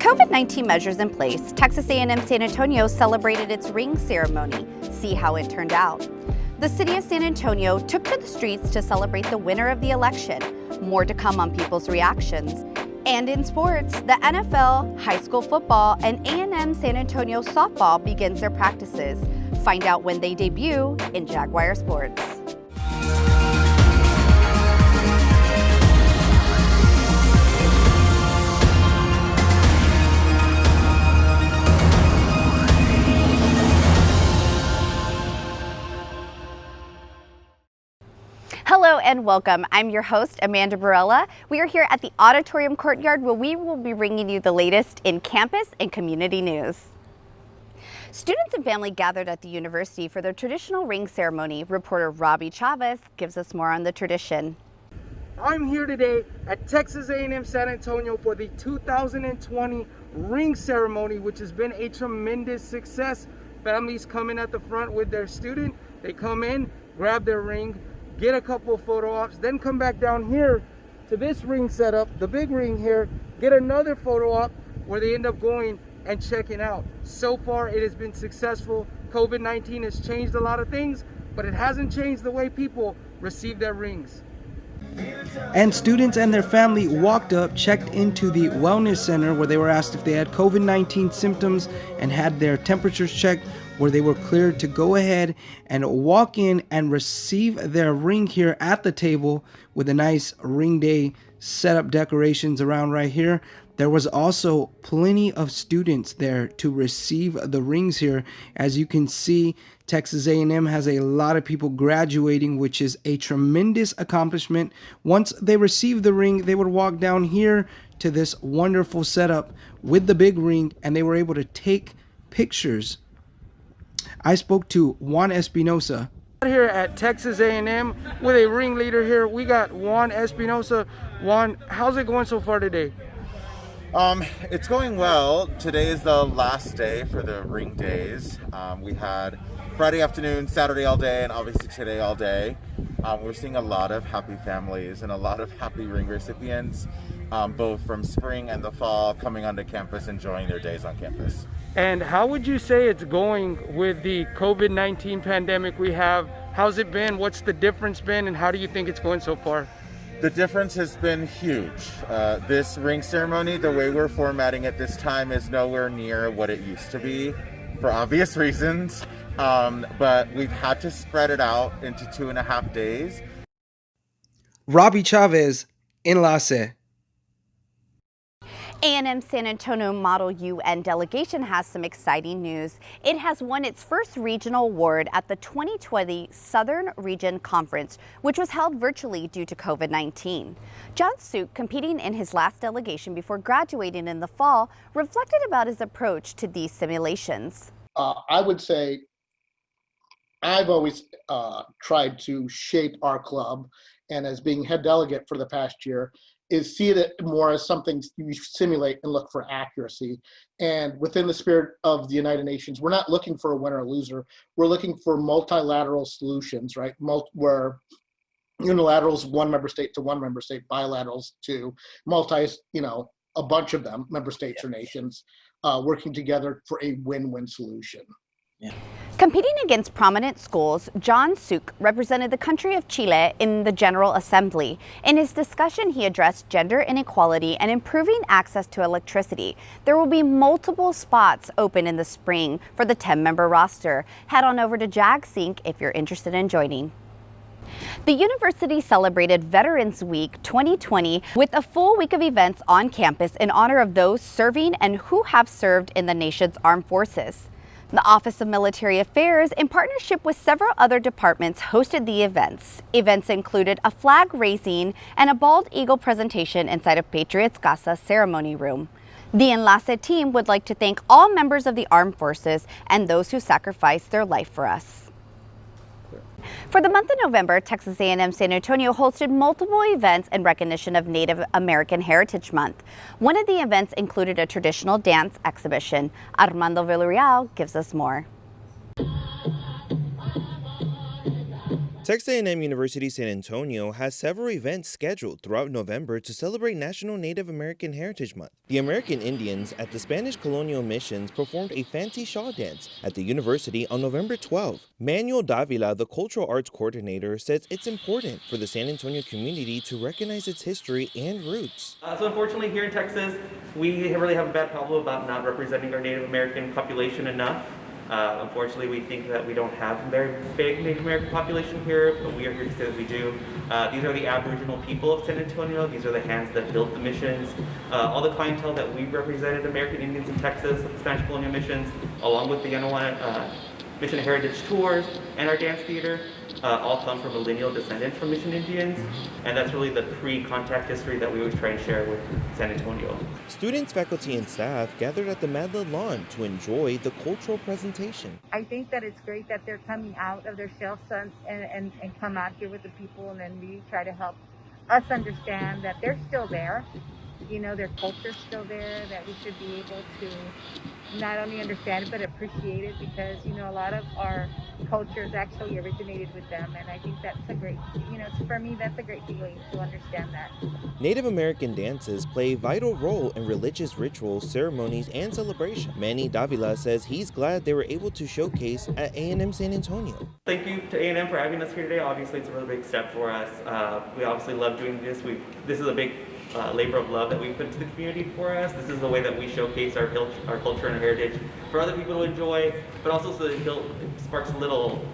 COVID-19 measures in place, Texas A&M San Antonio celebrated its ring ceremony. See how it turned out. The city of San Antonio took to the streets to celebrate the winner of the election. More to come on people's reactions. And in sports, the NFL, high school football, and A&M San Antonio softball begins their practices. Find out when they debut in Jaguar Sports. Hello and welcome. I'm your host, Amanda Barela. We are here at the Auditorium Courtyard where we will be bringing you the latest in campus and community news. Students and family gathered at the university for their traditional ring ceremony. Reporter Robby Chavez gives us more on the tradition. I'm here today at Texas A&M San Antonio for the 2020 ring ceremony, which has been a tremendous success. Families come in at the front with their student. They come in, grab their ring, get a couple of photo ops, then come back down here to this ring setup, the big ring here, get another photo op where they end up going and checking out. So far, it has been successful. COVID-19 has changed a lot of things, but it hasn't changed the way people receive their rings. And students and their family walked up, checked into the wellness center where they were asked if they had COVID-19 symptoms and had their temperatures checked, where they were cleared to go ahead and walk in and receive their ring here at the table with a nice ring day setup decorations around right here. There was also plenty of students there to receive the rings here. As you can see, Texas A&M has a lot of people graduating, which is a tremendous accomplishment. Once they received the ring, they would walk down here to this wonderful setup with the big ring, and they were able to take pictures. I spoke to Juan Espinosa. Here at Texas A&M with a ring leader here. We got Juan Espinosa. Juan, how's it going so far today? It's going well. Today is the last day for the ring days. We had Friday afternoon, Saturday all day, and obviously today all day. We're seeing a lot of happy families and a lot of happy ring recipients, both from spring and the fall, coming onto campus, enjoying their days on campus. And how would you say it's going with the COVID-19 pandemic we have? How's it been? What's the difference been? And how do you think it's going so far? The difference has been huge. This ring ceremony, the way we're formatting it this time, is nowhere near what it used to be for obvious reasons. But we've had to spread it out into 2.5 days. Robby Chavez, Enlace. A&M San Antonio Model UN delegation has some exciting news. It has won its first regional award at the 2020 Southern Region Conference, which was held virtually due to COVID-19. John Suk, competing in his last delegation before graduating in the fall, reflected about his approach to these simulations. I would say I've always tried to shape our club, and as being head delegate for the past year, is see it more as something you simulate and look for accuracy. And within the spirit of the United Nations, we're not looking for a winner or loser. We're looking for multilateral solutions, right? Where unilaterals, one member state to one member state, bilaterals to multis, a bunch of them, member states or nations, working together for a win-win solution. Yeah. Competing against prominent schools, John Suk represented the country of Chile in the General Assembly. In his discussion, he addressed gender inequality and improving access to electricity. There will be multiple spots open in the spring for the 10-member roster. Head on over to JagSync if you're interested in joining. The university celebrated Veterans Week 2020 with a full week of events on campus in honor of those serving and who have served in the nation's armed forces. The Office of Military Affairs, in partnership with several other departments, hosted the events. Events included a flag raising and a bald eagle presentation inside of Patriots Casa ceremony room. The Enlace team would like to thank all members of the armed forces and those who sacrificed their life for us. For the month of November, Texas A&M San Antonio hosted multiple events in recognition of Native American Heritage Month. One of the events included a traditional dance exhibition. Armando Villarreal gives us more. Texas A&M University-San Antonio has several events scheduled throughout November to celebrate National Native American Heritage Month. The American Indians at the Spanish colonial missions performed a fancy shawl dance at the university on November 12. Manuel Davila, the cultural arts coordinator, says it's important for the San Antonio community to recognize its history and roots. So unfortunately here in Texas, we really have a bad problem about not representing our Native American population enough. Unfortunately, we think that we don't have a very big Native American population here, but we are here to say that we do. These are the Aboriginal people of San Antonio. These are the hands that built the missions. All the clientele that we represented, American Indians in Texas, the Spanish colonial missions, along with the Mission Heritage Tours and our dance theater, all come from a lineal descendant from Mission Indians, and that's really the pre-contact history that we always try and share with San Antonio. Students, faculty, and staff gathered at the Madla lawn to enjoy the cultural presentation. I think that it's great that they're coming out of their shell and come out here with the people, and then we try to help us understand that they're still there. You know, their culture's still there, that we should be able to not only understand it, but appreciate it, because, you know, a lot of our cultures actually originated with them, and I think that's a great, you know, for me, that's a great feeling to understand that. Native American dances play a vital role in religious rituals, ceremonies, and celebration. Manny Davila says he's glad they were able to showcase at A&M San Antonio. Thank you to A&M for having us here today. Obviously, it's a really big step for us. We obviously love doing this. This is a big labor of love that we put into the community for us. This is the way that we showcase our culture and our heritage for other people to enjoy, but also so that it sparks a little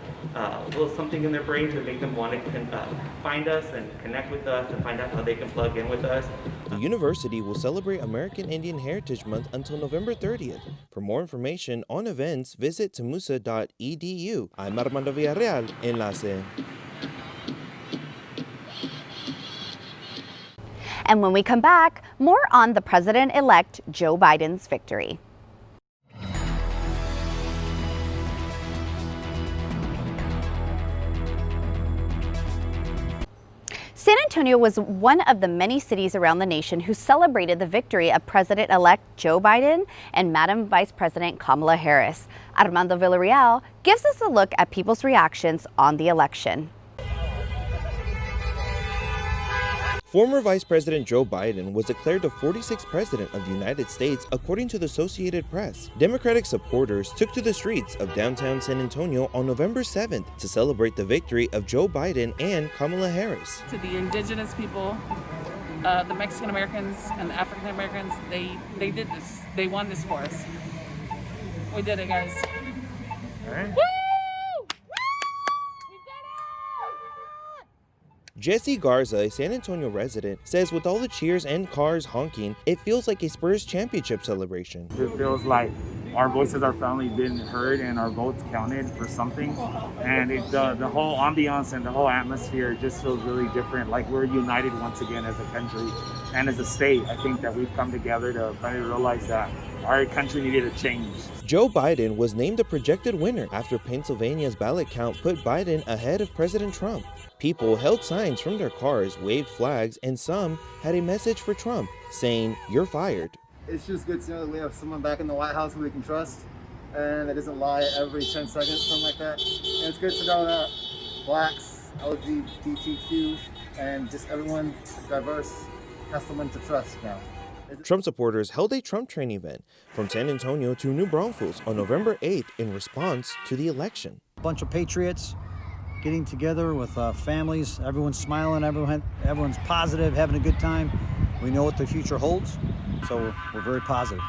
something in their brain to make them want to find us and connect with us and find out how they can plug in with us. The university will celebrate American Indian Heritage Month until November 30th. For more information on events, visit temusa.edu. I'm Armando Villarreal, Enlace. And when we come back, more on the President-elect Joe Biden's victory. San Antonio was one of the many cities around the nation who celebrated the victory of President-elect Joe Biden and Madam Vice President Kamala Harris. Armando Villarreal gives us a look at people's reactions on the election. Former Vice President Joe Biden was declared the 46th President of the United States, according to the Associated Press. Democratic supporters took to the streets of downtown San Antonio on November 7th to celebrate the victory of Joe Biden and Kamala Harris. To the indigenous people, the Mexican Americans and the African Americans, they did this. They won this for us. We did it, guys. All right. Jesse Garza, a San Antonio resident, says with all the cheers and cars honking, it feels like a Spurs championship celebration. It feels like our voices are finally being heard and our votes counted for something. And the whole ambiance and the whole atmosphere just feels really different, like we're united once again as a country and as a state. I think that we've come together to finally realize that our country needed a change. Joe Biden was named the projected winner after Pennsylvania's ballot count put Biden ahead of President Trump. People held signs from their cars, waved flags, and some had a message for Trump saying, "You're fired." It's just good to know that we have someone back in the White House who we can trust and that doesn't lie every 10 seconds, something like that. And it's good to know that blacks, LGBTQ, and just everyone diverse has someone to trust now. Trump supporters held a Trump train event from San Antonio to New Braunfels on November 8th in response to the election. A bunch of patriots getting together with families, everyone's smiling, everyone's positive, having a good time. We know what the future holds, so we're very positive.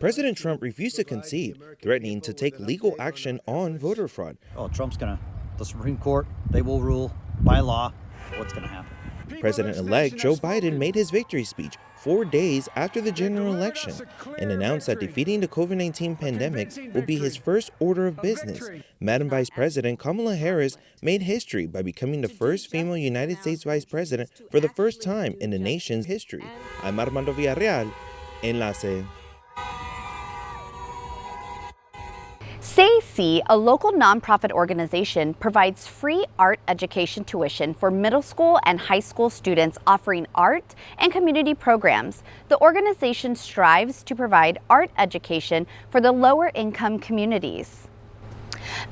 President Trump refused to concede, threatening to take legal action on voter fraud. Oh, the Supreme Court, they will rule by law what's going to happen. President-elect Joe Biden made his victory speech 4 days after the general election and announced that defeating the COVID-19 pandemic will be his first order of business. Madam Vice President Kamala Harris made history by becoming the first female United States Vice President for the first time in the nation's history. I'm Armando Villarreal, Enlace. SAYC, a local nonprofit organization, provides free art education tuition for middle school and high school students, offering art and community programs. The organization strives to provide art education for the lower income communities.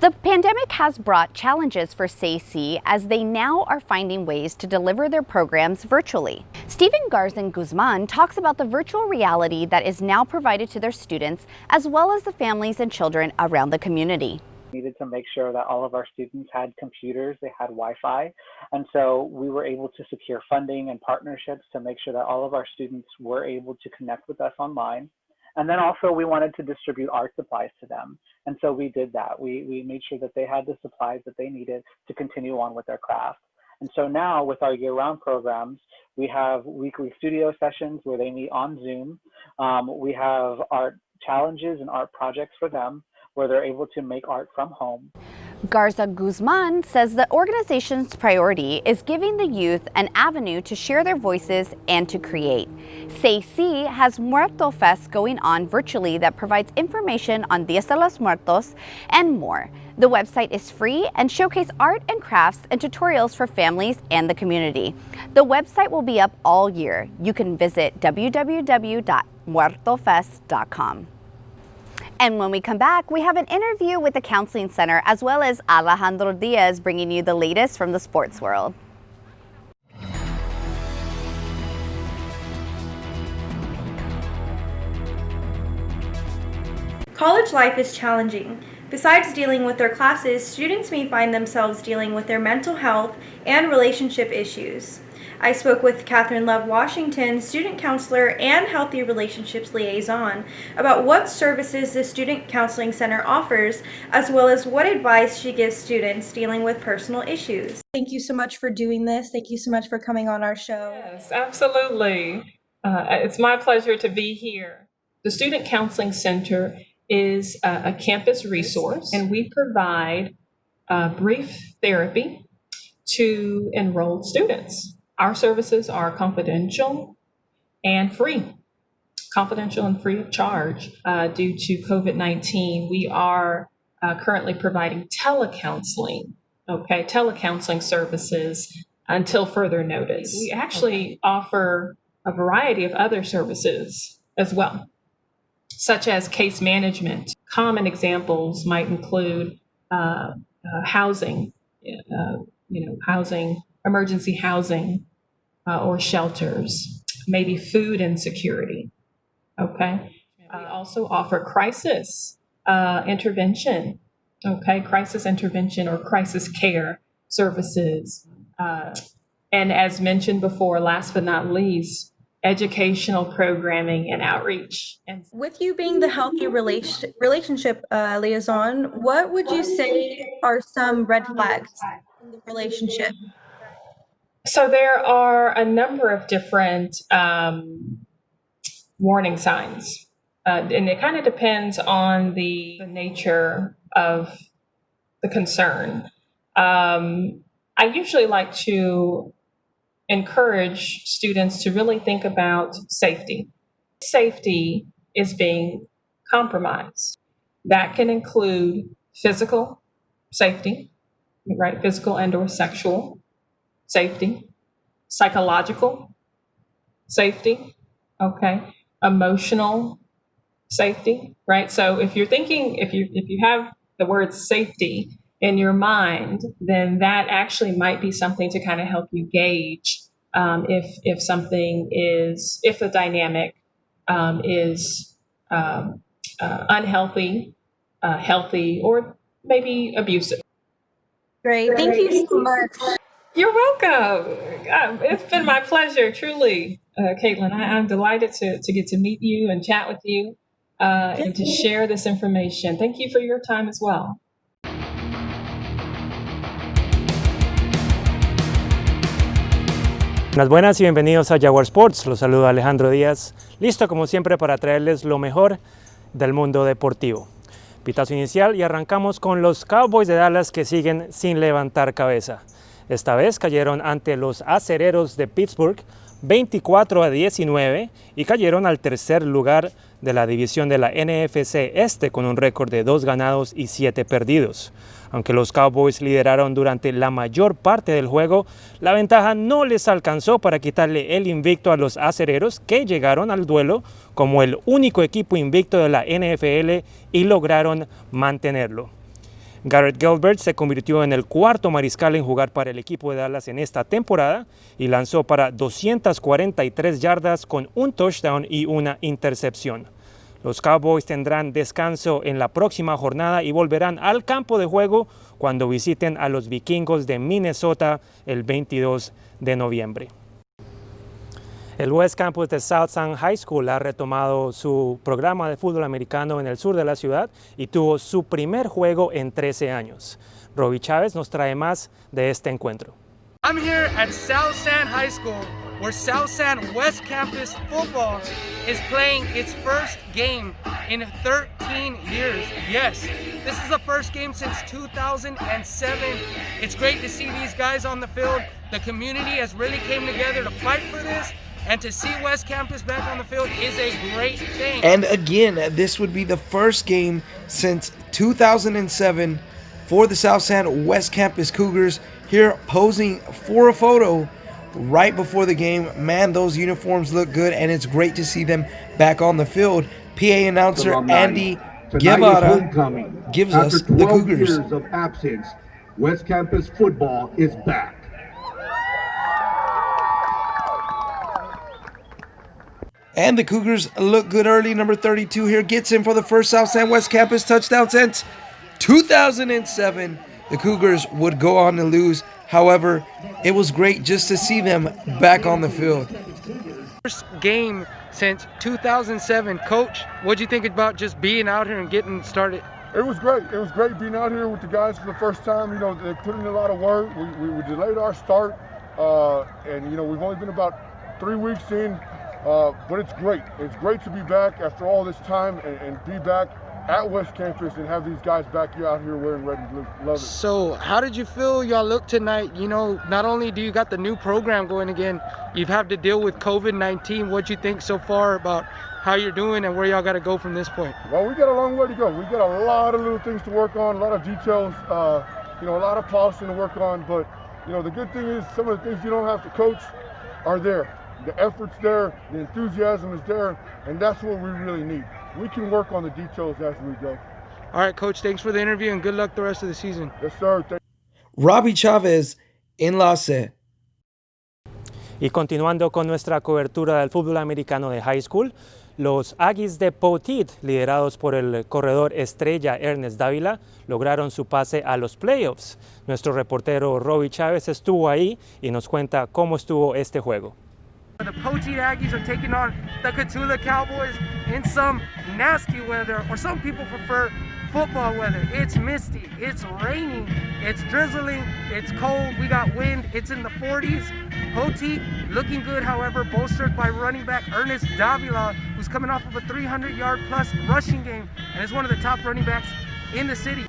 The pandemic has brought challenges for SAC as they now are finding ways to deliver their programs virtually. Stephen Garzon Guzman talks about the virtual reality that is now provided to their students, as well as the families and children around the community. Needed to make sure that all of our students had computers, they had Wi-Fi, and so we were able to secure funding and partnerships to make sure that all of our students were able to connect with us online. And then also we wanted to distribute art supplies to them, and so we did that. We made sure that they had the supplies that they needed to continue on with their craft. And so now with our year-round programs, we have weekly studio sessions where they meet on Zoom. We have art challenges and art projects for them, where they're able to make art from home. Garza Guzman says the organization's priority is giving the youth an avenue to share their voices and to create. SAC has Muerto Fest going on virtually that provides information on Diaz de los Muertos and more. The website is free and showcases art and crafts and tutorials for families and the community. The website will be up all year. You can visit www.muertofest.com. And when we come back, we have an interview with the Counseling Center as well as Alejandro Diaz bringing you the latest from the sports world. College life is challenging. Besides dealing with their classes, students may find themselves dealing with their mental health and relationship issues. I spoke with Katelyn Love Washington, student counselor and healthy relationships liaison, about what services the Student Counseling Center offers, as well as what advice she gives students dealing with personal issues. Thank you so much for doing this. Thank you so much for coming on our show. Yes, absolutely. It's my pleasure to be here. The Student Counseling Center is a campus resource, and we provide brief therapy to enrolled students. Our services are confidential and free. Confidential and free of charge due to COVID-19. We are currently providing telecounseling, telecounseling services until further notice. We actually offer a variety of other services as well, such as case management. Common examples might include housing, housing, emergency housing, or shelters, maybe food insecurity. We also offer crisis intervention, crisis intervention or crisis care services. And as mentioned before, last but not least, educational programming and outreach. And with you being the healthy relationship liaison, what would you say are some red flags in the relationship? So there are a number of different warning signs, and it kind of depends on the nature of the concern. I usually like to encourage students to really think about safety. Safety is being compromised. That can include physical safety, right? Physical and or sexual safety, psychological safety, emotional safety, right? So if you're thinking, if you have the word safety in your mind, then that actually might be something to kind of help you gauge if something is, if the dynamic is unhealthy, healthy, or maybe abusive. Great, thank you so much. You're welcome. It's been my pleasure, truly, Katelyn. I'm delighted to get to meet you and chat with you and to share this information. Thank you for your time as well. Buenas, buenas y bienvenidos a Jaguar Sports. Los saluda Alejandro Diaz, listo como siempre para traerles lo mejor del mundo deportivo. Pitazo inicial y arrancamos con los Cowboys de Dallas que siguen sin levantar cabeza. Esta vez cayeron ante los Acereros de Pittsburgh 24-19 y cayeron al tercer lugar de la división de la NFC Este con un récord de 2 ganados y 7 perdidos. Aunque los Cowboys lideraron durante la mayor parte del juego, la ventaja no les alcanzó para quitarle el invicto a los Acereros, que llegaron al duelo como el único equipo invicto de la NFL y lograron mantenerlo. Garrett Gilbert se convirtió en el cuarto mariscal en jugar para el equipo de Dallas en esta temporada y lanzó para 243 yardas con un touchdown y una intercepción. Los Cowboys tendrán descanso en la próxima jornada y volverán al campo de juego cuando visiten a los Vikingos de Minnesota el 22 de noviembre. El West Campus de South San High School ha retomado su programa de fútbol americano en el sur de la ciudad y tuvo su primer juego en 13 años. Robby Chavez nos trae más de este encuentro. I'm here at South San High School, where South San West Campus football is playing its first game in 13 years. Yes, this is the first game since 2007. It's great to see these guys on the field. The community has really came together to fight for this. And to see West Campus back on the field is a great thing. And again, this would be the first game since 2007 for the South San West Campus Cougars, here posing for a photo right before the game. Man, those uniforms look good, and it's great to see them back on the field. PA announcer Andy Guevara gives us the Cougars. After 12 years of absence, West Campus football is back. And the Cougars look good early. Number 32 here gets in for the first South San West Campus touchdown since 2007. The Cougars would go on to lose. However, it was great just to see them back on the field. First game since 2007. Coach, what'd you think about just being out here and getting started? It was great. It was great being out here with the guys for the first time. You know, they put in a lot of work. We delayed our start. And, you know, we've only been about 3 weeks in. But it's great. It's great to be back after all this time and be back at West Campus and have these guys back out here wearing red and blue. Love it. So how did you feel y'all look tonight? You know, not only do you got the new program going again, you've had to deal with COVID-19. What'd you think so far about how you're doing and where y'all got to go from this point? Well, we got a long way to go. We got a lot of little things to work on, a lot of details, you know, a lot of polishing to work on. But, you know, the good thing is some of the things you don't have to coach are there. The effort's there, the enthusiasm is there, and that's what we really need. We can work on the details as we go. All right, Coach, thanks for the interview and good luck the rest of the season. Yes, sir. Robby Chavez, Enlace. Y continuando con nuestra cobertura del fútbol americano de high school, los Aggies de Poteet, liderados por el corredor estrella Ernest Dávila, lograron su pase a los playoffs. Nuestro reportero Robby Chavez estuvo ahí y nos cuenta cómo estuvo este juego. The Poteet Aggies are taking on the Katelyn Cowboys in some nasty weather, or some people prefer football weather. It's misty, it's raining, it's drizzling, it's cold, we got wind, it's in the 40s. Poteet looking good, however, bolstered by running back Ernest Davila, who's coming off of a 300-yard plus rushing game and is one of the top running backs in the city.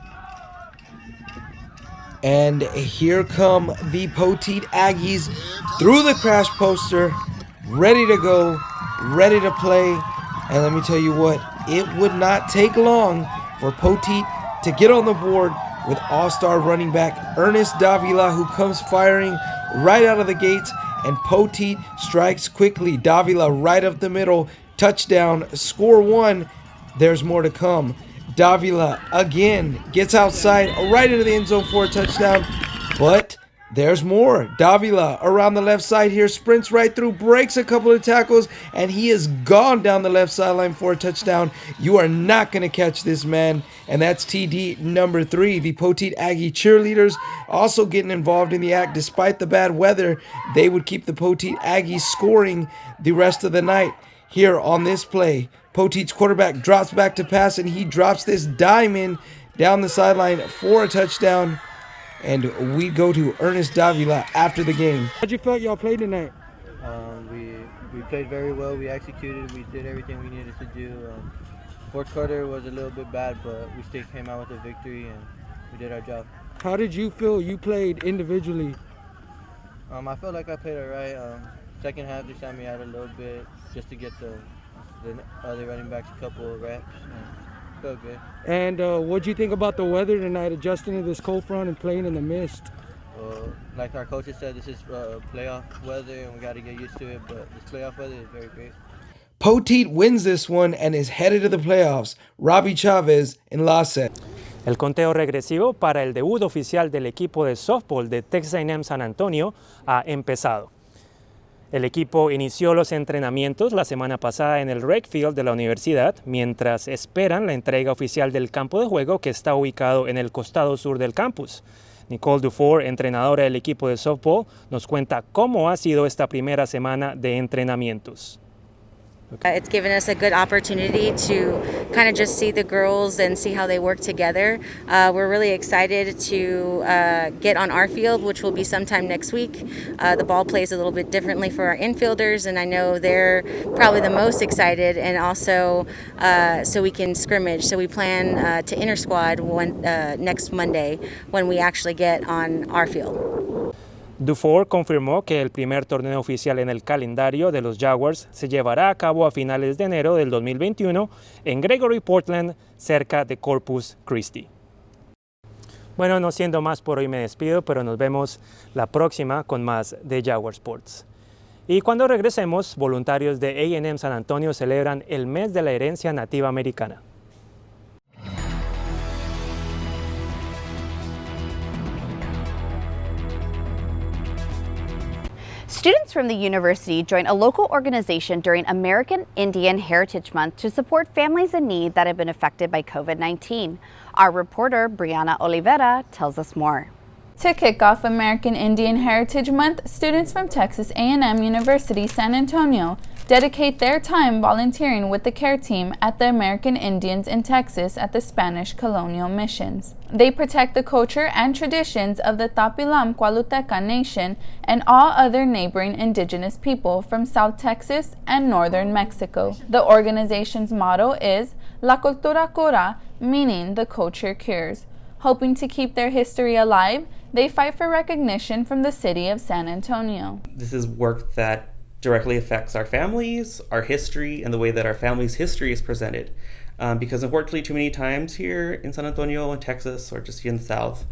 And here come the Poteet Aggies through the crash poster, ready to go, ready to play. And let me tell you what, it would not take long for Poteet to get on the board with all-star running back Ernest Davila, who comes firing right out of the gates, and Poteet strikes quickly. Davila right up the middle, touchdown, score one. There's more to come. Davila again gets outside right into the end zone for a touchdown, but there's more. Davila around the left side here, sprints right through, breaks a couple of tackles, and he is gone down the left sideline for a touchdown. You are not going to catch this man, and that's TD number 3. The Poteet Aggie cheerleaders also getting involved in the act. Despite the bad weather, they would keep the Poteet Aggies scoring the rest of the night. Here on this play, Poteet's quarterback drops back to pass, and he drops this diamond down the sideline for a touchdown. And we go to Ernest Davila after the game. How'd you feel y'all played tonight? We played very well. We executed. We did everything we needed to do. Fourth quarter was a little bit bad, but we still came out with a victory, and we did our job. How did you feel you played individually? I felt like I played all right. Second half, they sat me out a little bit just to get the other running backs a couple of reps. Felt good. And what'd you think about the weather tonight, adjusting to this cold front and playing in the mist? Like our coaches said, this is playoff weather, and we got to get used to it, but this playoff weather is very great. Poteet wins this one and is headed to the playoffs. Robby Chavez, Enlace. El conteo regresivo para el debut oficial del equipo de softball de Texas A&M San Antonio ha empezado. El equipo inició los entrenamientos la semana pasada en el rec field de la universidad, mientras esperan la entrega oficial del campo de juego que está ubicado en el costado sur del campus. Nicole Dufour, entrenadora del equipo de softball, nos cuenta cómo ha sido esta primera semana de entrenamientos. It's given us a good opportunity to kind of just see the girls and see how they work together. We're really excited to get on our field, which will be sometime next week. The ball plays a little bit differently for our infielders, and I know they're probably the most excited, and also so we can scrimmage. So we plan to inter-squad next Monday when we actually get on our field. Dufour confirmó que el primer torneo oficial en el calendario de los Jaguars se llevará a cabo a finales de enero del 2021 en Gregory, Portland, cerca de Corpus Christi. Bueno, no siendo más por hoy me despido, pero nos vemos la próxima con más de Jaguar Sports. Y cuando regresemos, voluntarios de A&M San Antonio celebran el mes de la herencia nativa americana. Students from the university joined a local organization during American Indian Heritage Month to support families in need that have been affected by COVID-19. Our reporter, Brianna Olvera, tells us more. To kick off American Indian Heritage Month, students from Texas A&M University-San Antonio dedicate their time volunteering with the care team at the American Indians in Texas at the Spanish colonial missions. They protect the culture and traditions of the Tapilam Cualuteca Nation and all other neighboring indigenous people from South Texas and northern Mexico. The organization's motto is La Cultura Cura, meaning the culture cures. Hoping to keep their history alive, they fight for recognition from the city of San Antonio. This is work that directly affects our families, our history, and the way that our family's history is presented. Because unfortunately, too many times here in San Antonio and Texas, or just here in the South,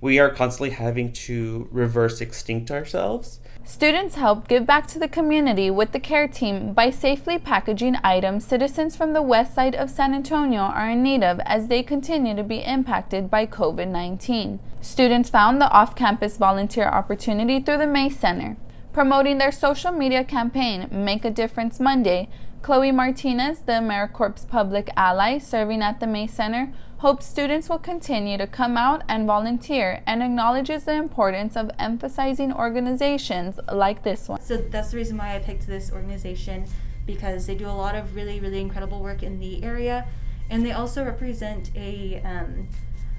we are constantly having to reverse extinct ourselves. Students helped give back to the community with the care team by safely packaging items citizens from the west side of San Antonio are in need of as they continue to be impacted by COVID-19. Students found the off-campus volunteer opportunity through the May Center. Promoting their social media campaign, Make a Difference Monday, Chloe Martinez, the AmeriCorps public ally serving at the May Center, hopes students will continue to come out and volunteer and acknowledges the importance of emphasizing organizations like this one. So that's the reason why I picked this organization, because they do a lot of really, really incredible work in the area, and they also represent a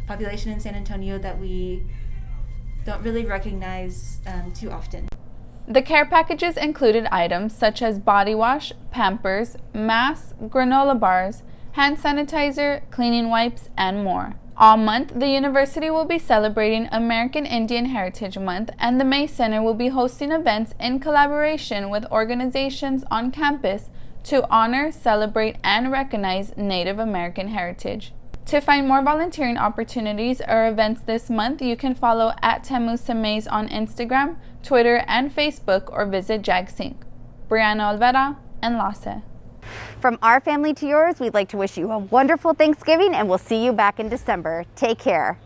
population in San Antonio that we don't really recognize too often. The care packages included items such as body wash, Pampers, masks, granola bars, hand sanitizer, cleaning wipes, and more. All month, the university will be celebrating American Indian Heritage Month, and the May Center will be hosting events in collaboration with organizations on campus to honor, celebrate, and recognize Native American heritage. To find more volunteering opportunities or events this month, you can follow @TemuSemeis on Instagram, Twitter, and Facebook, or visit JagSync. Brianna Olvera, Enlace. From our family to yours, we'd like to wish you a wonderful Thanksgiving, and we'll see you back in December. Take care.